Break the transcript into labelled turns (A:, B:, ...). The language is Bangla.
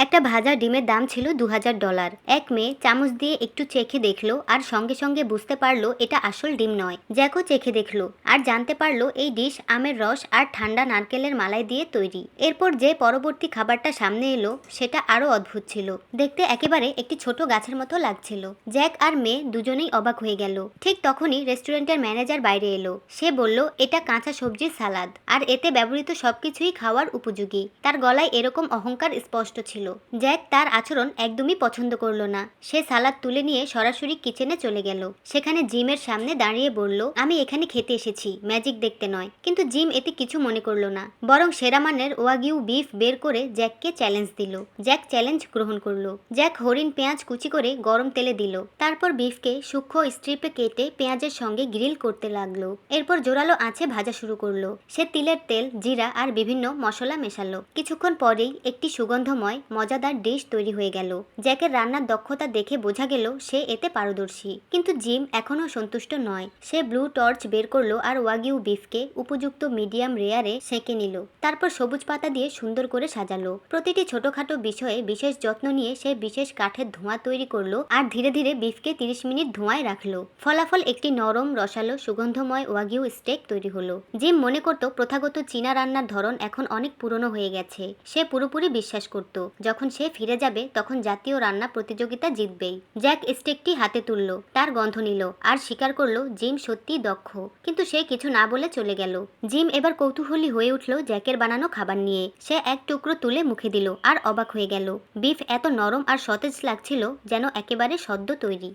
A: একটা ভাজা ডিমের দাম ছিল $2000। এক মেয়ে চামচ দিয়ে একটু চেখে দেখলো আর সঙ্গে সঙ্গে বুঝতে পারলো এটা আসল ডিম নয়। জ্যাকও চেখে দেখলো আর জানতে পারলো এই ডিশ আমের রস আর ঠান্ডা নারকেলের মালাই দিয়ে তৈরি। এরপর যে পরবর্তী খাবারটা সামনে এলো সেটা আরো অদ্ভুত ছিল। দেখতে একেবারে একটি ছোট গাছের মতো লাগছিল। জ্যাক আর মেয়ে দুজনেই অবাক হয়ে গেল। ঠিক তখনই রেস্টুরেন্টের ম্যানেজার বাইরে এলো। সে বলল এটা কাঁচা সবজির সালাদ আর এতে ব্যবহৃত সবকিছুই খাওয়ার উপযোগী। তার গলায় এরকম অহংকার স্পষ্ট ছিল। জ্যাক তার আচরণ একদমই পছন্দ করলো না। সে সালাদ তুলে নিয়ে সরাসরি কিচেনে চলে গেল। সেখানে জিমের সামনে দাঁড়িয়ে বলল, আমি এখানে খেতে এসেছি, ম্যাজিক দেখতে নয়। কিন্তু জিম এতে কিছু মনে করলো না, বরং সেরা মানের ওয়াগিউ বিফ বের করে জ্যাককে চ্যালেঞ্জ দিল। জ্যাক চ্যালেঞ্জ গ্রহণ করলো। জ্যাক হরিণ পেঁয়াজ কুচি করে গরম তেলে দিল। তারপর বিফকে সূক্ষ্ম স্ট্রিপে কেটে পেঁয়াজের সঙ্গে গ্রিল করতে লাগলো। এরপর জোরালো আঁচে ভাজা শুরু করলো। সে তিলের তেল, জিরা আর বিভিন্ন মশলা মেশালো। কিছুক্ষণ পরেই একটি সুগন্ধময় মজাদার ডিশ তৈরি হয়ে গেল। জ্যাকের রান্নার দক্ষতা দেখে বোঝা গেল সে এতে পারদর্শী। কিন্তু জিম এখনও সন্তুষ্ট নয়। সে ব্লু টর্চ বের করলো আর ওয়াগিউ বিফকে উপযুক্ত মিডিয়াম রেয়ারে সেঁকে নিল। তারপর সবুজ পাতা দিয়ে সুন্দর করে সাজালো। প্রতিটি ছোটখাটো বিষয়ে বিশেষ যত্ন নিয়ে সে বিশেষ কাঠের ধোঁয়া তৈরি করলো আর ধীরে ধীরে বিফকে 30 মিনিট ধোঁয়ায় রাখলো। ফলাফল একটি নরম, রসালো, সুগন্ধময় ওয়াগিউ স্টেক তৈরি হলো। জিম মনে করত প্রথাগত চীনা রান্নার ধরন এখন অনেক পুরনো হয়ে গেছে। সে পুরোপুরি বিশ্বাস করত যখন সে ফিরে যাবে তখন জাতীয় রান্না প্রতিযোগিতা জিতবেই। জ্যাক স্টেকটি হাতে তুলল, তার গন্ধ নিল আর স্বীকার করলো জিম সত্যিই দক্ষ। কিন্তু সে কিছু না বলে চলে গেল। জিম এবার কৌতূহলী হয়ে উঠল জ্যাকের বানানো খাবার নিয়ে। সে এক টুকরো তুলে মুখে দিল আর অবাক হয়ে গেল। বিফ এত নরম আর সতেজ লাগছিল, যেন একেবারে সদ্য তৈরি।